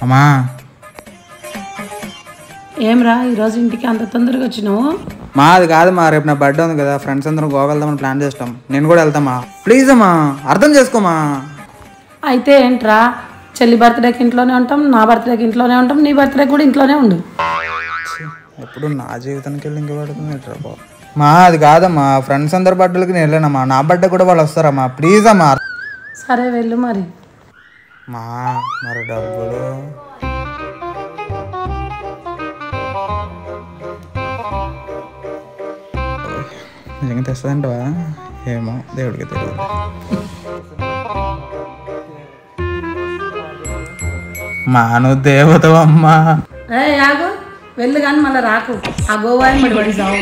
అమ్మా ఏమ్రా ఈరోజు ఇంటికి అంత తొందరగా వచ్చినావు? మా అది కాదమ్మా, రేపు నా బర్త్డే ఉంది కదా, ఫ్రెండ్స్ అందరం గోవా వెళ్దామని ప్లాన్ చేస్తాం. నేను కూడా వెళ్తామా? ప్లీజ్ అమ్మా అర్థం చేసుకోమా. అయితే ఏంట్రా, చెల్లి బర్త్డేకి ఇంట్లోనే ఉంటాం, నా బర్త్డేకి ఇంట్లోనే ఉంటాం, నీ బర్త్డే కూడా ఇంట్లోనే ఉండు. ఎప్పుడు నా జీవితానికి వెళ్ళి ఇంక పడుతుంది మా. అది కాదమ్మా, ఫ్రెండ్స్ అందరి బర్త్డేలకి నేను వెళ్ళానమ్మా, నా బర్త్డే కూడా వాళ్ళు వస్తారమ్మా. ప్లీజ్ అమ్మా. సరే వెళ్ళు మరి. మా మరి డబ్బులు నిజంగా తెస్తుందంటవా? ఏమో దేవుడికి తెలియదు. మాను దేవతవమ్మా. ఆగు, వెళ్ళు కానీ మళ్ళీ రాకు. ఆ గోవా పడి సావు.